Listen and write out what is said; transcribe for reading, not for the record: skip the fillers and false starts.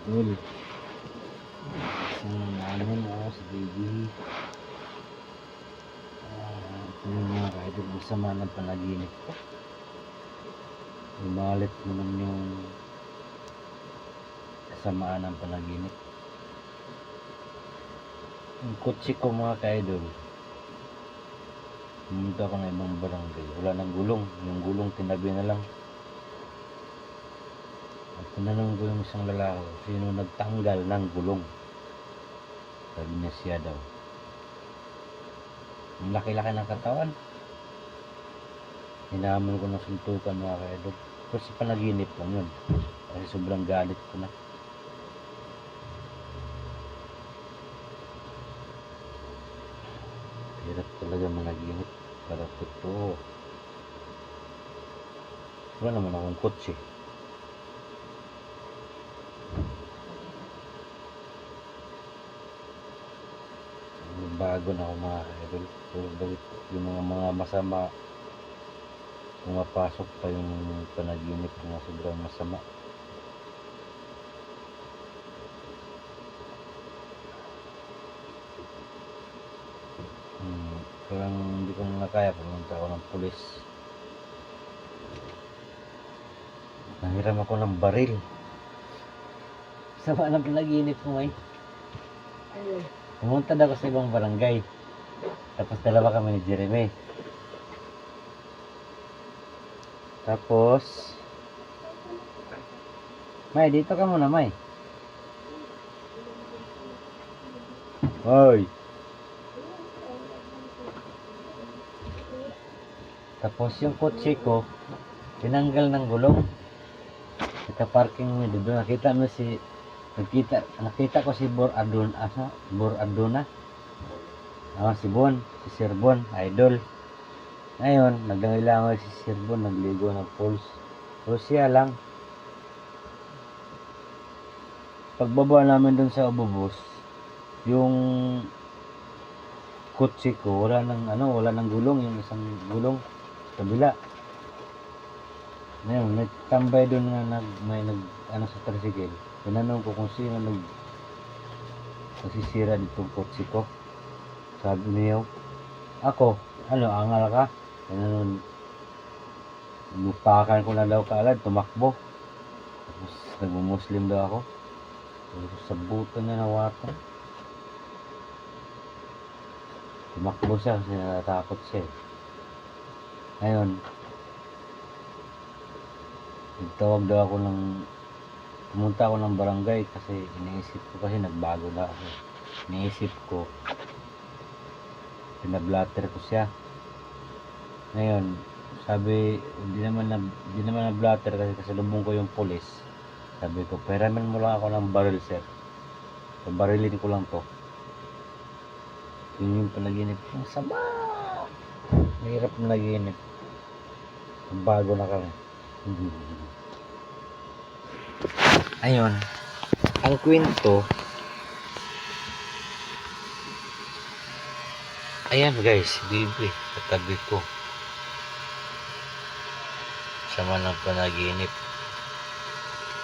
Ulit. Namin ako sa baby. Ito yung mga ka-idol. Ang sama ng panaginip ko. Umalit naman yung kasamaan ng panaginip. Yung kotse ko mga ka-idol. Pumunta ako ng ibang barangay. Wala nang gulong. Yung gulong tinabi na lang. At tinanong ko yung isang lalaki, sino nagtanggal ng gulong? Sabi niya siya daw. Ang laki-laki ng katawan. Hinahamon ko ng suntukan mga ka-idol. Kasi panaginip lang yun. Kasi sobrang galit ko na. Hirap talaga managinip para totoo. Wala naman akong kotse. Bago na ako mga idol. Yung mga masama pumapasok pa yung panaginip na sobrang masama. Parang hindi ko na kaya, pumunta ako ng pulis. Nahiram ako ng baril. Sama ng panaginip ko ngayon. Pumunta na ako sa ibang barangay. Tapos dalawa kami ni Jeremy. Tapos May, dito ka muna, May. Hoy. Tapos yung kotse ko tinanggal ng gulong. Naka-parking mo doon. Nakita ko si Bor Aduna. Si Bon, si Sir Bon, idol. Ngayon, nagdangilangan si Sir Bon, nagligo ng pools. Pero siya lang. Pagbaba namin doon sa Ububos, yung kotse ko, wala nang gulong, yung isang gulong sa kabila. Ngayon, nagtambay doon nga sa tricycle. Tinanong ko kung sino nagsisira ditong kotse ko. Sabi niyo, ako, angal ka? Tinanong, lupakan ko na daw kaagad, tumakbo. Tapos nagmumuslim daw ako. Tapos sabutan niya na wato. Tumakbo siya kasi natatakot siya. Ngayon, nagtawag daw ako pumunta ako ng barangay kasi iniisip ko kasi nagbago na ako. Iniisip ko, pinablatter ko siya. Ngayon, sabi, hindi naman na-blatter kasi kasalubong ko yung pulis. Sabi ko, peraman mo lang ako ng baril, sir. So, barilin ko lang to. Yun yung panaginip. Ang sama! Mahirap na naginip. Bago na kami. Ayun. Ang kwento. Ayan guys, bibi. Katabi ko. Sama ng panaginip.